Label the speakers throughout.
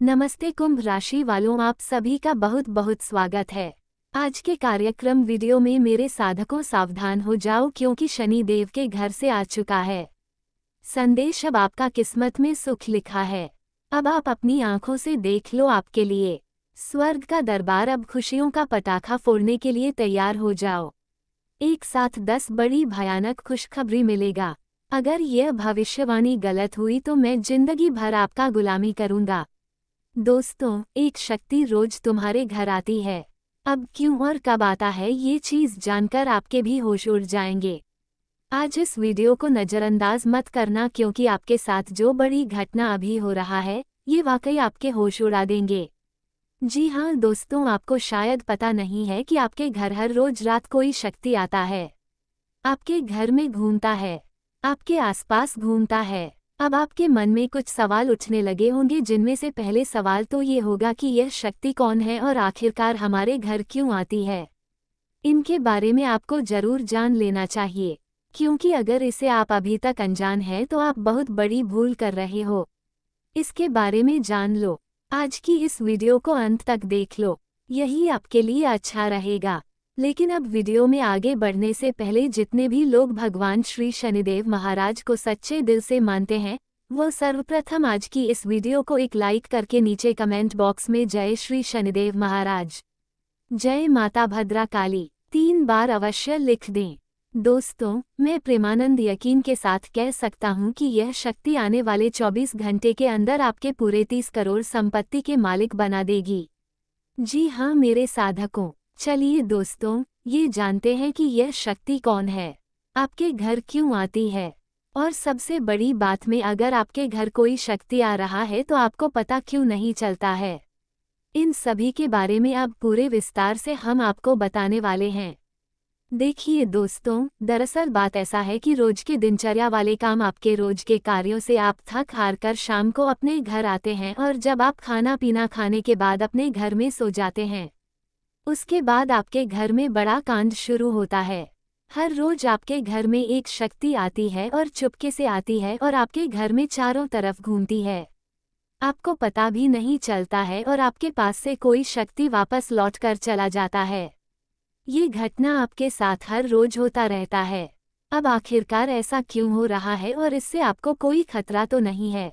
Speaker 1: नमस्ते कुंभ राशि वालों, आप सभी का बहुत बहुत स्वागत है। आज के कार्यक्रम वीडियो में मेरे साधकों सावधान हो जाओ, क्योंकि शनि देव के घर से आ चुका है संदेश। अब आपका किस्मत में सुख लिखा है। अब आप अपनी आंखों से देख लो, आपके लिए स्वर्ग का दरबार अब खुशियों का पटाखा फोड़ने के लिए तैयार हो जाओ। एक साथ 10 बड़ी भयानक खुशखबरी मिलेगा। अगर यह भविष्यवाणी गलत हुई तो मैं जिंदगी भर आपका गुलामी करूंगा। दोस्तों, एक शक्ति रोज तुम्हारे घर आती है। अब क्यों और कब आता है, ये चीज जानकर आपके भी होश उड़ जाएंगे। आज इस वीडियो को नजरअंदाज मत करना, क्योंकि आपके साथ जो बड़ी घटना अभी हो रहा है ये वाकई आपके होश उड़ा देंगे। जी हाँ दोस्तों, आपको शायद पता नहीं है कि आपके घर हर रोज रात कोई शक्ति आता है, आपके घर में घूमता है, आपके आसपास घूमता है। अब आपके मन में कुछ सवाल उठने लगे होंगे, जिनमें से पहले सवाल तो ये होगा कि यह शक्ति कौन है और आखिरकार हमारे घर क्यों आती है। इनके बारे में आपको जरूर जान लेना चाहिए, क्योंकि अगर इसे आप अभी तक अनजान हैं तो आप बहुत बड़ी भूल कर रहे हो। इसके बारे में जान लो। आज की इस वीडियो को अंत तक देख लो, यही आपके लिए अच्छा रहेगा। लेकिन अब वीडियो में आगे बढ़ने से पहले जितने भी लोग भगवान श्री शनिदेव महाराज को सच्चे दिल से मानते हैं, वो सर्वप्रथम आज की इस वीडियो को एक लाइक करके नीचे कमेंट बॉक्स में जय श्री शनिदेव महाराज, जय माता भद्रा काली 3 बार अवश्य लिख दें। दोस्तों, मैं प्रेमानंद यकीन के साथ कह सकता हूँ कि यह शक्ति आने वाले 24 घंटे के अंदर आपके पूरे 30 करोड़ संपत्ति के मालिक बना देगी। जी हाँ मेरे साधकों, चलिए दोस्तों, ये जानते हैं कि यह शक्ति कौन है, आपके घर क्यों आती है, और सबसे बड़ी बात में, अगर आपके घर कोई शक्ति आ रहा है तो आपको पता क्यों नहीं चलता है। इन सभी के बारे में अब पूरे विस्तार से हम आपको बताने वाले हैं। देखिए दोस्तों, दरअसल बात ऐसा है कि रोज के दिनचर्या वाले काम, आपके रोज के कार्यों से आप थक हार कर शाम को अपने घर आते हैं, और जब आप खाना पीना खाने के बाद अपने घर में सो जाते हैं, उसके बाद आपके घर में बड़ा कांड शुरू होता है। हर रोज आपके घर में एक शक्ति आती है और चुपके से आती है और आपके घर में चारों तरफ घूमती है। आपको पता भी नहीं चलता है और आपके पास से कोई शक्ति वापस लौट कर चला जाता है। ये घटना आपके साथ हर रोज होता रहता है। अब आखिरकार ऐसा क्यों हो रहा है और इससे आपको कोई खतरा तो नहीं है,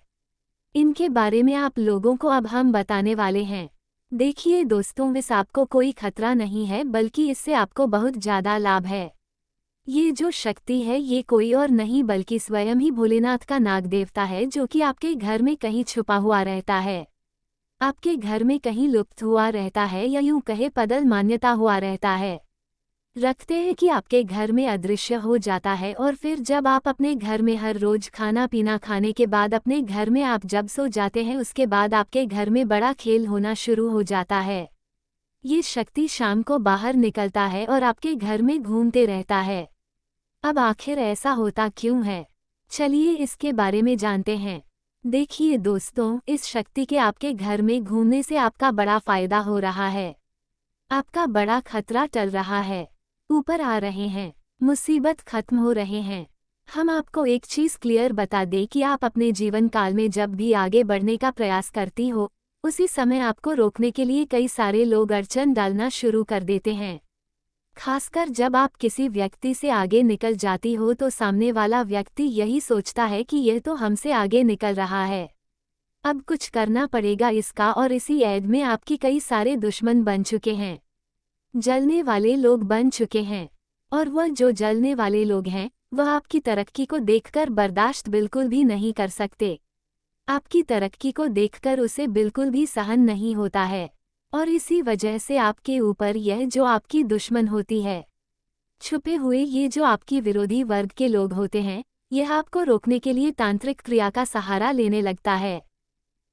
Speaker 1: इनके बारे में आप लोगों को अब हम बताने वाले हैं। देखिए दोस्तों, इस आपको कोई खतरा नहीं है, बल्कि इससे आपको बहुत ज़्यादा लाभ है। ये जो शक्ति है ये कोई और नहीं बल्कि स्वयं ही भोलेनाथ का नाग देवता है, जो कि आपके घर में कहीं छुपा हुआ रहता है, आपके घर में कहीं लुप्त हुआ रहता है, या यूं कहे पदल मान्यता हुआ रहता है। रखते हैं कि आपके घर में अदृश्य हो जाता है, और फिर जब आप अपने घर में हर रोज खाना पीना खाने के बाद अपने घर में आप जब सो जाते हैं, उसके बाद आपके घर में बड़ा खेल होना शुरू हो जाता है। ये शक्ति शाम को बाहर निकलता है और आपके घर में घूमते रहता है। अब आखिर ऐसा होता क्यों है, चलिए इसके बारे में जानते हैं। देखिए दोस्तों, इस शक्ति के आपके घर में घूमने से आपका बड़ा फायदा हो रहा है, आपका बड़ा खतरा टल रहा है, ऊपर आ रहे हैं, मुसीबत खत्म हो रहे हैं। हम आपको एक चीज़ क्लियर बता दें कि आप अपने जीवन काल में जब भी आगे बढ़ने का प्रयास करती हो, उसी समय आपको रोकने के लिए कई सारे लोग अड़चन डालना शुरू कर देते हैं। खासकर जब आप किसी व्यक्ति से आगे निकल जाती हो तो सामने वाला व्यक्ति यही सोचता है कि यह तो हमसे आगे निकल रहा है, अब कुछ करना पड़ेगा इसका, और इसी ऐड में आपकी कई सारे दुश्मन बन चुके हैं, जलने वाले लोग बन चुके हैं। और वह जो जलने वाले लोग हैं वह आपकी तरक्की को देखकर बर्दाश्त बिल्कुल भी नहीं कर सकते, आपकी तरक्की को देखकर उसे बिल्कुल भी सहन नहीं होता है, और इसी वजह से आपके ऊपर यह जो आपकी दुश्मन होती है, छुपे हुए ये जो आपकी विरोधी वर्ग के लोग होते हैं, यह आपको रोकने के लिए तांत्रिक क्रिया का सहारा लेने लगता है।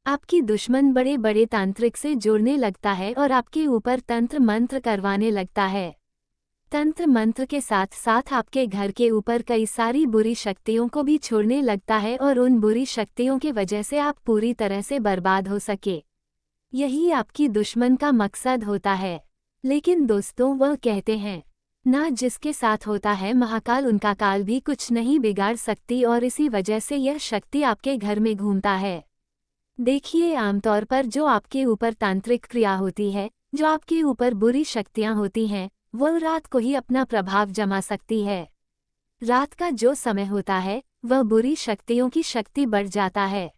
Speaker 1: आपकी दुश्मन बड़े बड़े तांत्रिक से जुड़ने लगता है और आपके ऊपर तंत्र मंत्र करवाने लगता है। तंत्र मंत्र के साथ साथ आपके घर के ऊपर कई सारी बुरी शक्तियों को भी छोड़ने लगता है, और उन बुरी शक्तियों के वजह से आप पूरी तरह से बर्बाद हो सके, यही आपकी दुश्मन का मकसद होता है। लेकिन दोस्तों, वह कहते हैं ना, जिसके साथ होता है महाकाल उनका काल भी कुछ नहीं बिगाड़ सकती, और इसी वजह से यह शक्ति आपके घर में घूमता है। देखिए, आमतौर पर जो आपके ऊपर तांत्रिक क्रिया होती है, जो आपके ऊपर बुरी शक्तियां होती हैं, वो रात को ही अपना प्रभाव जमा सकती है। रात का जो समय होता है, वह बुरी शक्तियों की शक्ति बढ़ जाता है।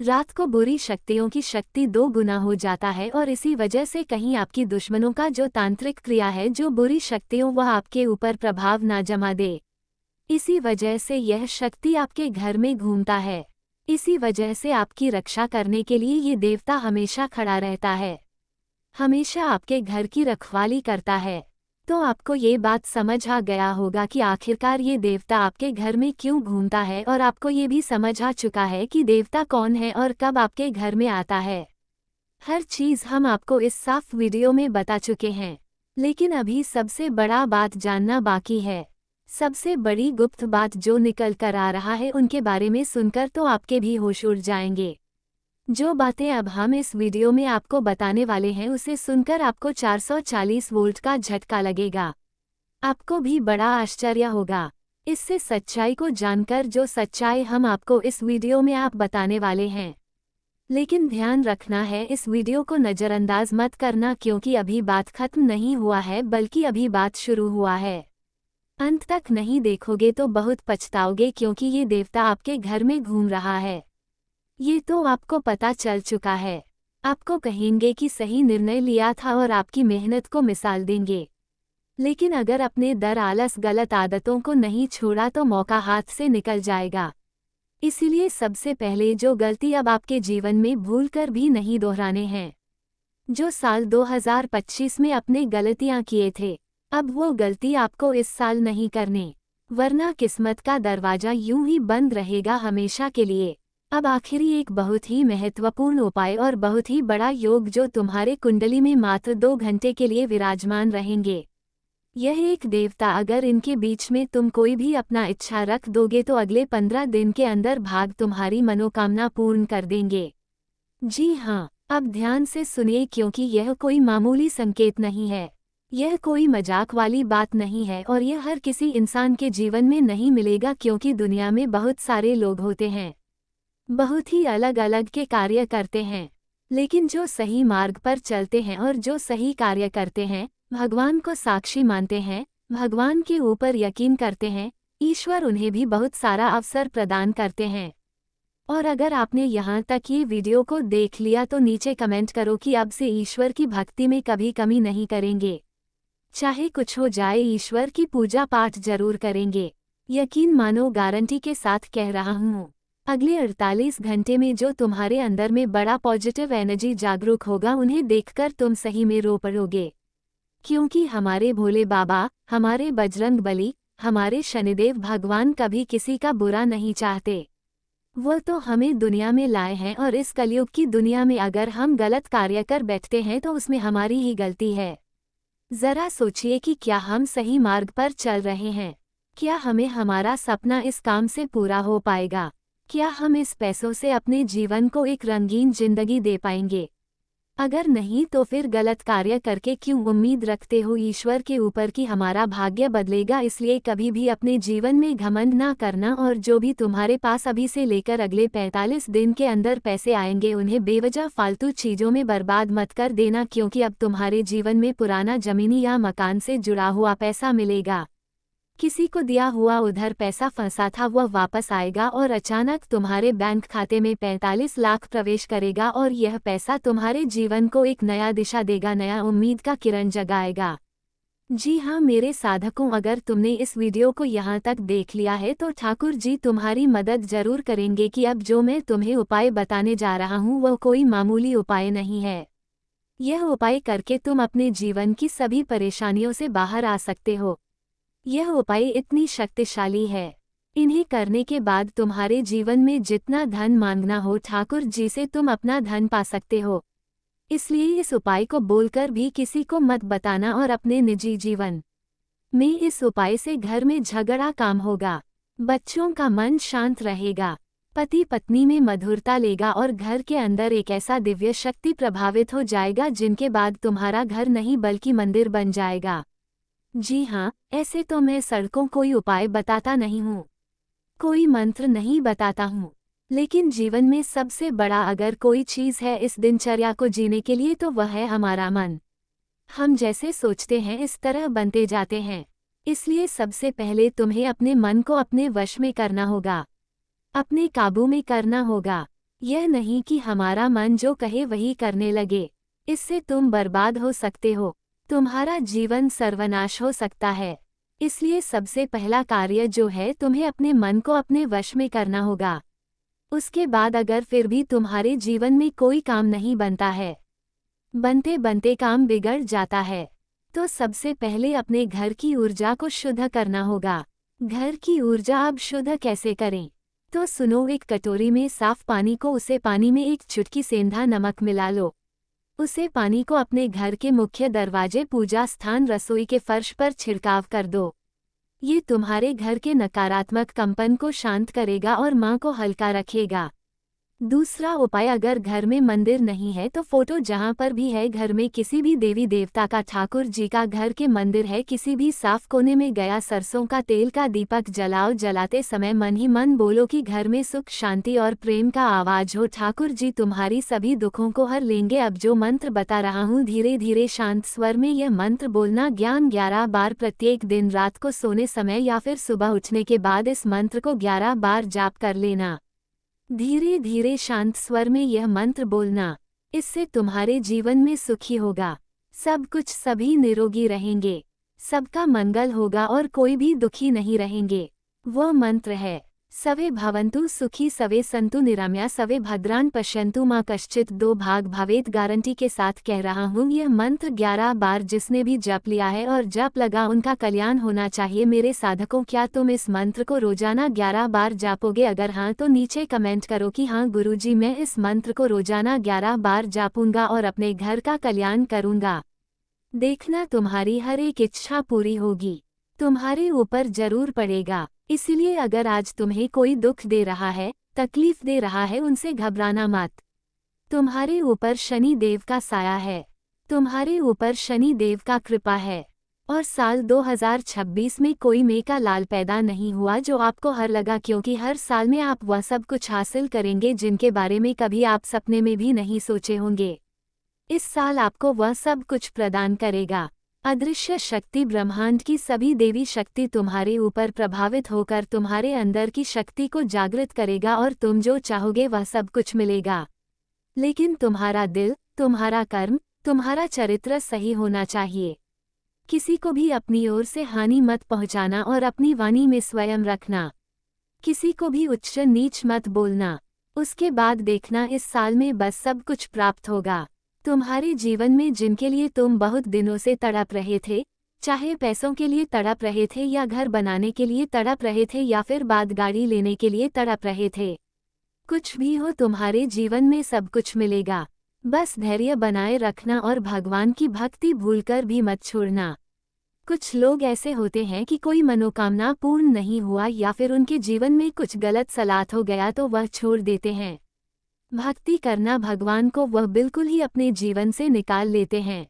Speaker 1: रात को बुरी शक्तियों की शक्ति 2 गुना हो जाता है और इसी वजह से कहीं आपकी दुश्मनों का जो तांत्रिक क्रिया है, जो बुरी शक्तियों, वह आपके ऊपर प्रभाव ना जमा दे। इसी वजह से यह शक्ति आपके घर में घूमता है। इसी वजह से आपकी रक्षा करने के लिए ये देवता हमेशा खड़ा रहता है, हमेशा आपके घर की रखवाली करता है। तो आपको ये बात समझ आ गया होगा कि आखिरकार ये देवता आपके घर में क्यों घूमता है, और आपको ये भी समझ आ चुका है कि देवता कौन है और कब आपके घर में आता है। हर चीज़ हम आपको इस साफ वीडियो में बता चुके हैं, लेकिन अभी सबसे बड़ा बात जानना बाकी है। सबसे बड़ी गुप्त बात जो निकल कर आ रहा है, उनके बारे में सुनकर तो आपके भी होश उड़ जाएंगे। जो बातें अब हम इस वीडियो में आपको बताने वाले हैं, उसे सुनकर आपको 440 वोल्ट का झटका लगेगा। आपको भी बड़ा आश्चर्य होगा इससे सच्चाई को जानकर, जो सच्चाई हम आपको इस वीडियो में आप बताने वाले हैं। लेकिन ध्यान रखना है, इस वीडियो को नज़रअंदाज मत करना, क्योंकि अभी बात खत्म नहीं हुआ है, बल्कि अभी बात शुरू हुआ है। अंत तक नहीं देखोगे तो बहुत पछताओगे, क्योंकि ये देवता आपके घर में घूम रहा है। ये तो आपको पता चल चुका है। आपको कहेंगे कि सही निर्णय लिया था और आपकी मेहनत को मिसाल देंगे। लेकिन अगर अपने डर, आलस, गलत आदतों को नहीं छोड़ा तो मौका हाथ से निकल जाएगा। इसीलिए सबसे पहले जो गलती अब आपके जीवन में भूल कर भी नहीं दोहराने हैं। जो साल 2025 में अपने गलतियां किए थे, अब वो गलती आपको इस साल नहीं करने, वरना किस्मत का दरवाजा यूं ही बंद रहेगा हमेशा के लिए। अब आखिरी एक बहुत ही महत्वपूर्ण उपाय और बहुत ही बड़ा योग जो तुम्हारे कुंडली में मात्र 2 घंटे के लिए विराजमान रहेंगे। यह एक देवता, अगर इनके बीच में तुम कोई भी अपना इच्छा रख दोगे तो अगले 15 दिन के अंदर भाग तुम्हारी मनोकामना पूर्ण कर देंगे। जी हाँ, अब ध्यान से सुनिए, क्योंकि यह कोई मामूली संकेत नहीं है, यह कोई मजाक वाली बात नहीं है, और यह हर किसी इंसान के जीवन में नहीं मिलेगा, क्योंकि दुनिया में बहुत सारे लोग होते हैं, बहुत ही अलग अलग के कार्य करते हैं, लेकिन जो सही मार्ग पर चलते हैं और जो सही कार्य करते हैं, भगवान को साक्षी मानते हैं, भगवान के ऊपर यकीन करते हैं, ईश्वर उन्हें भी बहुत सारा अवसर प्रदान करते हैं। और अगर आपने यहाँ तक ये वीडियो को देख लिया तो नीचे कमेंट करो कि अब से ईश्वर की भक्ति में कभी कमी नहीं करेंगे। चाहे कुछ हो जाए, ईश्वर की पूजा पाठ जरूर करेंगे। यकीन मानो, गारंटी के साथ कह रहा हूँ। अगले 48 घंटे में जो तुम्हारे अंदर में बड़ा पॉजिटिव एनर्जी जागरूक होगा, उन्हें देखकर तुम सही में रो पड़ोगे। क्योंकि हमारे भोले बाबा, हमारे बजरंग बली, हमारे शनिदेव भगवान कभी किसी का बुरा नहीं चाहते। वो तो हमें दुनिया में लाए हैं, और इस कलयुग की दुनिया में अगर हम गलत कार्य कर बैठते हैं तो उसमें हमारी ही गलती है। जरा सोचिए कि क्या हम सही मार्ग पर चल रहे हैं? क्या हमें हमारा सपना इस काम से पूरा हो पाएगा? क्या हम इस पैसों से अपने जीवन को एक रंगीन जिंदगी दे पाएंगे? अगर नहीं तो फिर गलत कार्य करके क्यों उम्मीद रखते हो ईश्वर के ऊपर कि हमारा भाग्य बदलेगा? इसलिए कभी भी अपने जीवन में घमंड ना करना, और जो भी तुम्हारे पास अभी से लेकर अगले 45 दिन के अंदर पैसे आएंगे, उन्हें बेवजह फालतू चीज़ों में बर्बाद मत कर देना, क्योंकि अब तुम्हारे जीवन में पुराना जमीनी या मकान से जुड़ा हुआ पैसा मिलेगा। किसी को दिया हुआ उधर पैसा फंसा था, वह वापस आएगा, और अचानक तुम्हारे बैंक खाते में 45 लाख प्रवेश करेगा, और यह पैसा तुम्हारे जीवन को एक नया दिशा देगा, नया उम्मीद का किरण जगाएगा। जी हाँ मेरे साधकों, अगर तुमने इस वीडियो को यहाँ तक देख लिया है तो ठाकुर जी तुम्हारी मदद जरूर करेंगे कि अब जो मैं तुम्हें उपाय बताने जा रहा हूँ वह कोई मामूली उपाय नहीं है। यह उपाय करके तुम अपने जीवन की सभी परेशानियों से बाहर आ सकते हो। यह उपाय इतनी शक्तिशाली है, इन्हें करने के बाद तुम्हारे जीवन में जितना धन मांगना हो, ठाकुर जी से तुम अपना धन पा सकते हो। इसलिए इस उपाय को बोलकर भी किसी को मत बताना, और अपने निजी जीवन में इस उपाय से घर में झगड़ा कम होगा, बच्चों का मन शांत रहेगा, पति पत्नी में मधुरता लेगा, और घर के अंदर एक ऐसा दिव्य शक्ति प्रभावित हो जाएगा जिनके बाद तुम्हारा घर नहीं बल्कि मंदिर बन जाएगा। जी हाँ, ऐसे तो मैं सड़कों कोई उपाय बताता नहीं हूँ, कोई मंत्र नहीं बताता हूँ, लेकिन जीवन में सबसे बड़ा अगर कोई चीज़ है इस दिनचर्या को जीने के लिए तो वह है हमारा मन। हम जैसे सोचते हैं इस तरह बनते जाते हैं। इसलिए सबसे पहले तुम्हें अपने मन को अपने वश में करना होगा, अपने काबू में करना होगा। यह नहीं कि हमारा मन जो कहे वही करने लगे। इससे तुम बर्बाद हो सकते हो, तुम्हारा जीवन सर्वनाश हो सकता है। इसलिए सबसे पहला कार्य जो है तुम्हें अपने मन को अपने वश में करना होगा। उसके बाद अगर फिर भी तुम्हारे जीवन में कोई काम नहीं बनता है, बनते बनते काम बिगड़ जाता है, तो सबसे पहले अपने घर की ऊर्जा को शुद्ध करना होगा। घर की ऊर्जा अब शुद्ध कैसे करें? तो सुनो, एक कटोरी में साफ पानी को उसे पानी में एक चुटकी सेंधा नमक मिला लो। उसे पानी को अपने घर के मुख्य दरवाजे, पूजा स्थान, रसोई के फर्श पर छिड़काव कर दो। ये तुम्हारे घर के नकारात्मक कंपन को शांत करेगा और मां को हल्का रखेगा। दूसरा उपाय, अगर घर में मंदिर नहीं है तो फोटो जहाँ पर भी है घर में किसी भी देवी देवता का, ठाकुर जी का, घर के मंदिर है किसी भी साफ कोने में गया सरसों का तेल का दीपक जलाओ। जलाते समय मन ही मन बोलो कि घर में सुख शांति और प्रेम का आवाज हो। ठाकुर जी तुम्हारी सभी दुखों को हर लेंगे। अब जो मंत्र बता रहा हूँ धीरे धीरे शांत स्वर में यह मंत्र बोलना। 11 बार प्रत्येक दिन रात को सोने समय या फिर सुबह उठने के बाद इस मंत्र को 11 बार जाप कर लेना। धीरे धीरे शांत स्वर में यह मंत्र बोलना। इससे तुम्हारे जीवन में सुखी होगा, सब कुछ, सभी निरोगी रहेंगे, सबका मंगल होगा और कोई भी दुखी नहीं रहेंगे। वह मंत्र है, सवे भवन्तु सुखी सवे संतु निराम्या सवे भद्रान पश्यन्तु मां कश्चित। 2 भाग भवेत। गारंटी के साथ कह रहा हूँ, यह मंत्र 11 बार जिसने भी जप लिया है और जप लगा उनका कल्याण होना चाहिए। मेरे साधकों, क्या तुम इस मंत्र को रोजाना 11 बार जापोगे? अगर हाँ तो नीचे कमेंट करो कि हाँ गुरुजी, मैं इस मंत्र को रोजाना 11 बार जापूंगा और अपने घर का कल्याण करूंगा। देखना तुम्हारी हर एक इच्छा पूरी होगी, तुम्हारे ऊपर जरूर पड़ेगा। इसलिए अगर आज तुम्हें कोई दुख दे रहा है, तकलीफ दे रहा है, उनसे घबराना मत। तुम्हारे ऊपर शनि देव का साया है, तुम्हारे ऊपर शनि देव का कृपा है। और साल 2026 में कोई मेका लाल पैदा नहीं हुआ जो आपको हर लगा, क्योंकि हर साल में आप वह सब कुछ हासिल करेंगे जिनके बारे में कभी आप सपने में भी नहीं सोचे होंगे। इस साल आपको वह सब कुछ प्रदान करेगा। अदृश्य शक्ति, ब्रह्मांड की सभी देवी शक्ति तुम्हारे ऊपर प्रभावित होकर तुम्हारे अंदर की शक्ति को जागृत करेगा और तुम जो चाहोगे वह सब कुछ मिलेगा। लेकिन तुम्हारा दिल, तुम्हारा कर्म, तुम्हारा चरित्र सही होना चाहिए। किसी को भी अपनी ओर से हानि मत पहुंचाना और अपनी वाणी में स्वयं रखना। किसी को भी उच्च नीच मत बोलना। उसके बाद देखना इस साल में बस सब कुछ प्राप्त होगा। तुम्हारे जीवन में जिनके लिए तुम बहुत दिनों से तड़प रहे थे, चाहे पैसों के लिए तड़प रहे थे या घर बनाने के लिए तड़प रहे थे या फिर बाद गाड़ी लेने के लिए तड़प रहे थे, कुछ भी हो तुम्हारे जीवन में सब कुछ मिलेगा। बस धैर्य बनाए रखना और भगवान की भक्ति भूलकर भी मत छोड़ना। कुछ लोग ऐसे होते हैं कि कोई मनोकामना पूर्ण नहीं हुआ या फिर उनके जीवन में कुछ गलत सलात हो गया तो वह छोड़ देते हैं। भक्ति करना भगवान को वह बिल्कुल ही अपने जीवन से निकाल लेते हैं।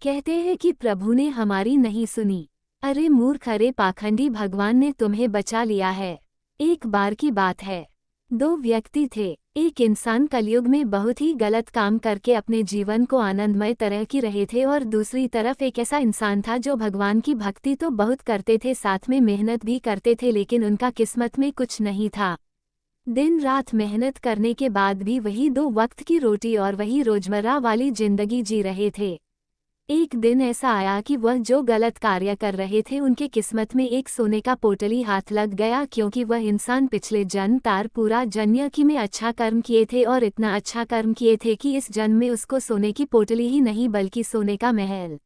Speaker 1: कहते हैं कि प्रभु ने हमारी नहीं सुनी। अरे मूर्ख, अरे पाखंडी, भगवान ने तुम्हें बचा लिया है। एक बार की बात है, 2 व्यक्ति थे। एक इंसान कलयुग में बहुत ही गलत काम करके अपने जीवन को आनंदमय तरह की रहे थे और दूसरी तरफ एक ऐसा इंसान था जो भगवान की भक्ति तो बहुत करते थे, साथ में मेहनत भी करते थे, लेकिन उनका किस्मत में कुछ नहीं था। दिन रात मेहनत करने के बाद भी वही 2 वक्त की रोटी और वही रोजमर्रा वाली जिंदगी जी रहे थे। एक दिन ऐसा आया कि वह जो गलत कार्य कर रहे थे उनके किस्मत में एक सोने का पोटली हाथ लग गया, क्योंकि वह इंसान पिछले जन्म तार पूरा जन्म की में अच्छा कर्म किए थे और इतना अच्छा कर्म किए थे कि इस जन्म में उसको सोने की पोटली ही नहीं बल्कि सोने का महल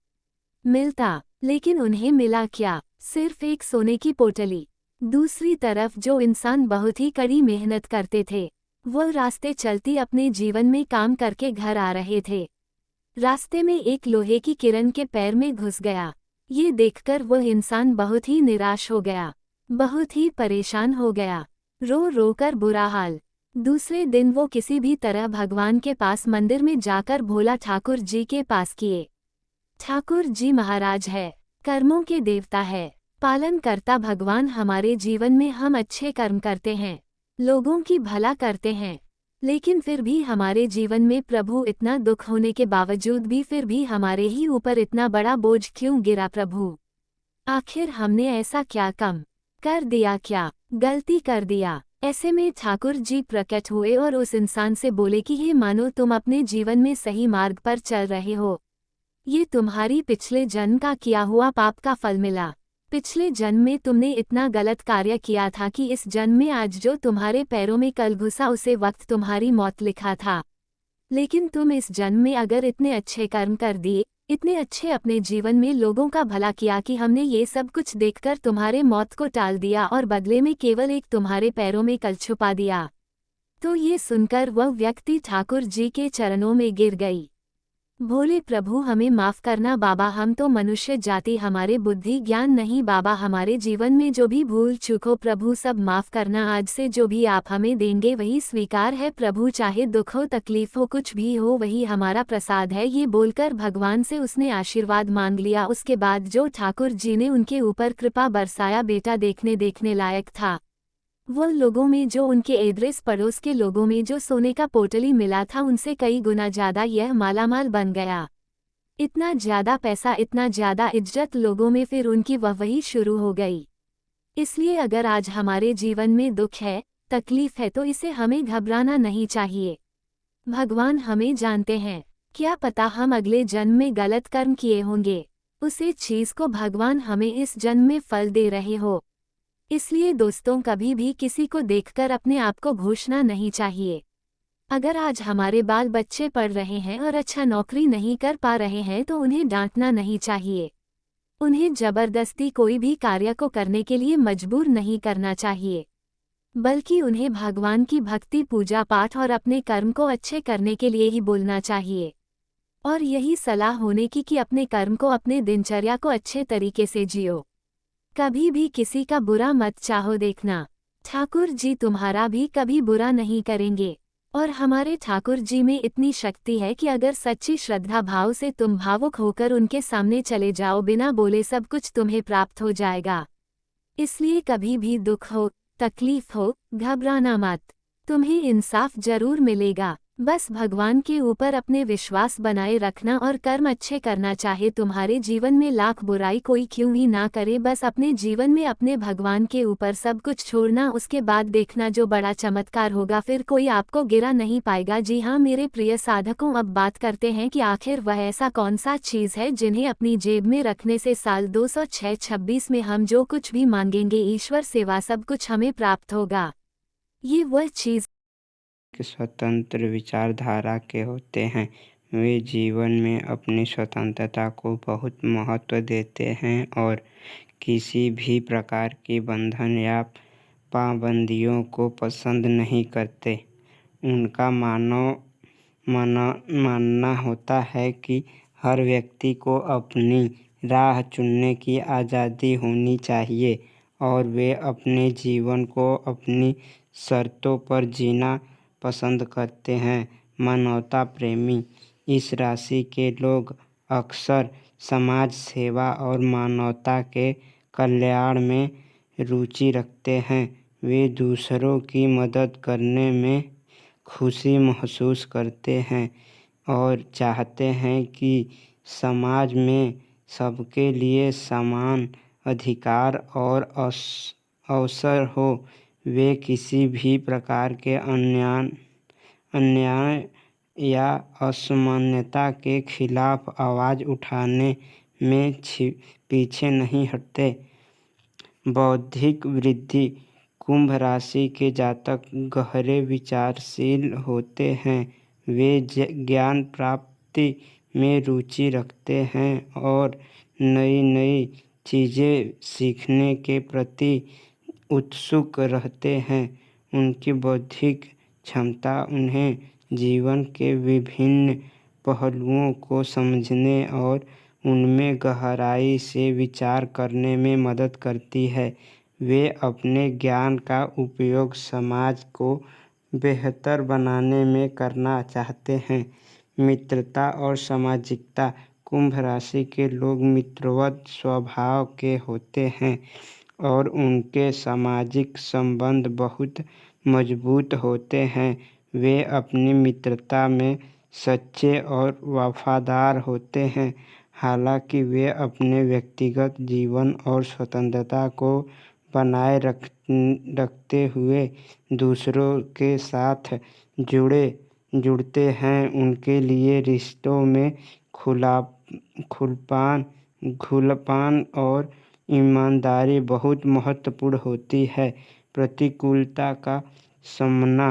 Speaker 1: मिलता। लेकिन उन्हें मिला क्या? सिर्फ एक सोने की पोटली। दूसरी तरफ जो इंसान बहुत ही कड़ी मेहनत करते थे, वह रास्ते चलती अपने जीवन में काम करके घर आ रहे थे। रास्ते में एक लोहे की किरण के पैर में घुस गया। ये देखकर वह इंसान बहुत ही निराश हो गया, बहुत ही परेशान हो गया, रो रो कर बुरा हाल। दूसरे दिन वो किसी भी तरह भगवान के पास मंदिर में जाकर भोला ठाकुर जी के पास किए। ठाकुर जी महाराज है, कर्मों के देवता है, पालन करता भगवान हमारे जीवन में हम अच्छे कर्म करते हैं, लोगों की भला करते हैं, लेकिन फिर भी हमारे जीवन में प्रभु इतना दुख होने के बावजूद भी फिर भी हमारे ही ऊपर इतना बड़ा बोझ क्यों गिरा प्रभु? आखिर हमने ऐसा क्या कम कर दिया, क्या गलती कर दिया? ऐसे में ठाकुर जी प्रकट हुए और उस इंसान से बोले कि हे मानो तुम अपने जीवन में सही मार्ग पर चल रहे हो। ये तुम्हारी पिछले जन्म का किया हुआ पाप का फल मिला। पिछले जन्म में तुमने इतना गलत कार्य किया था कि इस जन्म में आज जो तुम्हारे पैरों में कल घुसा उसे वक्त तुम्हारी मौत लिखा था। लेकिन तुम इस जन्म में अगर इतने अच्छे कर्म कर दिए, इतने अच्छे अपने जीवन में लोगों का भला किया कि हमने ये सब कुछ देखकर तुम्हारे मौत को टाल दिया और बदले में केवल एक तुम्हारे पैरों में कल छुपा दिया। तो ये सुनकर वह व्यक्ति ठाकुर जी के चरणों में गिर गई। भोले प्रभु हमें माफ करना बाबा, हम तो मनुष्य जाति, हमारे बुद्धि ज्ञान नहीं बाबा, हमारे जीवन में जो भी भूल चूक हो प्रभु सब माफ करना। आज से जो भी आप हमें देंगे वही स्वीकार है प्रभु, चाहे दुख हो तकलीफ हो कुछ भी हो वही हमारा प्रसाद है। ये बोलकर भगवान से उसने आशीर्वाद मांग लिया। उसके बाद जो ठाकुर जी ने उनके ऊपर कृपा बरसाया, बेटा देखने लायक था। वह लोगों में जो उनके एड्रेस पड़ोस के लोगों में जो सोने का पोटली मिला था उनसे कई गुना ज्यादा यह मालामाल बन गया। इतना ज्यादा पैसा, इतना ज्यादा इज्जत लोगों में, फिर उनकी वही शुरू हो गई। इसलिए अगर आज हमारे जीवन में दुख है, तकलीफ है तो इसे हमें घबराना नहीं चाहिए। भगवान हमें जानते हैं, क्या पता हम अगले जन्म में गलत कर्म किए होंगे, उसे चीज को भगवान हमें इस जन्म में फल दे रहे हो। इसलिए दोस्तों कभी भी किसी को देखकर अपने आप को घोषणा नहीं चाहिए। अगर आज हमारे बाल बच्चे पढ़ रहे हैं और अच्छा नौकरी नहीं कर पा रहे हैं तो उन्हें डांटना नहीं चाहिए। उन्हें जबरदस्ती कोई भी कार्य को करने के लिए मजबूर नहीं करना चाहिए, बल्कि उन्हें भगवान की भक्ति पूजा पाठ और अपने कर्म को अच्छे करने के लिए ही बोलना चाहिए। और यही सलाह होने की कि अपने कर्म को, अपने दिनचर्या को अच्छे तरीके से जियो। कभी भी किसी का बुरा मत चाहो देखना, ठाकुर जी तुम्हारा भी कभी बुरा नहीं करेंगे। और हमारे ठाकुर जी में इतनी शक्ति है कि अगर सच्ची श्रद्धा भाव से तुम भावुक होकर उनके सामने चले जाओ, बिना बोले सब कुछ तुम्हें प्राप्त हो जाएगा। इसलिए कभी भी दुख हो, तकलीफ हो, घबराना मत, तुम्हें इंसाफ जरूर मिलेगा। बस भगवान के ऊपर अपने विश्वास बनाए रखना और कर्म अच्छे करना, चाहे तुम्हारे जीवन में लाख बुराई कोई क्यों ही ना करे, बस अपने जीवन में अपने भगवान के ऊपर सब कुछ छोड़ना। उसके बाद देखना जो बड़ा चमत्कार होगा, फिर कोई आपको गिरा नहीं पाएगा। जी हाँ मेरे प्रिय साधकों, अब बात करते हैं कि आखिर वह ऐसा कौन सा चीज़ है जिन्हें अपनी जेब में रखने से साल 206-26 में हम जो कुछ भी मांगेंगे ईश्वर सेवा सब कुछ हमें प्राप्त होगा। ये वह चीज़
Speaker 2: स्वतंत्र विचारधारा के होते हैं। वे जीवन में अपनी स्वतंत्रता को बहुत महत्व देते हैं और किसी भी प्रकार की बंधन या पाबंदियों को पसंद नहीं करते। उनका मानना होता है कि हर व्यक्ति को अपनी राह चुनने की आज़ादी होनी चाहिए और वे अपने जीवन को अपनी शर्तों पर जीना पसंद करते हैं। मानवता प्रेमी इस राशि के लोग अक्सर समाज सेवा और मानवता के कल्याण में रुचि रखते हैं। वे दूसरों की मदद करने में खुशी महसूस करते हैं और चाहते हैं कि समाज में सबके लिए समान अधिकार और अवसर हो। वे किसी भी प्रकार के अन्याय या असमानता के खिलाफ आवाज़ उठाने में पीछे नहीं हटते। बौद्धिक वृद्धि कुंभ राशि के जातक गहरे विचारशील होते हैं। वे ज्ञान प्राप्ति में रुचि रखते हैं और नई नई चीज़ें सीखने के प्रति उत्सुक रहते हैं। उनकी बौद्धिक क्षमता उन्हें जीवन के विभिन्न पहलुओं को समझने और उनमें गहराई से विचार करने में मदद करती है। वे अपने ज्ञान का उपयोग समाज को बेहतर बनाने में करना चाहते हैं। मित्रता और सामाजिकता कुंभ राशि के लोग मित्रवत स्वभाव के होते हैं और उनके सामाजिक संबंध बहुत मजबूत होते हैं। वे अपनी मित्रता में सच्चे और वफादार होते हैं। हालांकि वे अपने व्यक्तिगत जीवन और स्वतंत्रता को बनाए रखते हुए दूसरों के साथ जुड़ते हैं। उनके लिए रिश्तों में खुलापन और ईमानदारी बहुत महत्वपूर्ण होती है। प्रतिकूलता का सामना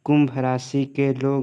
Speaker 2: कुंभ राशि के लोग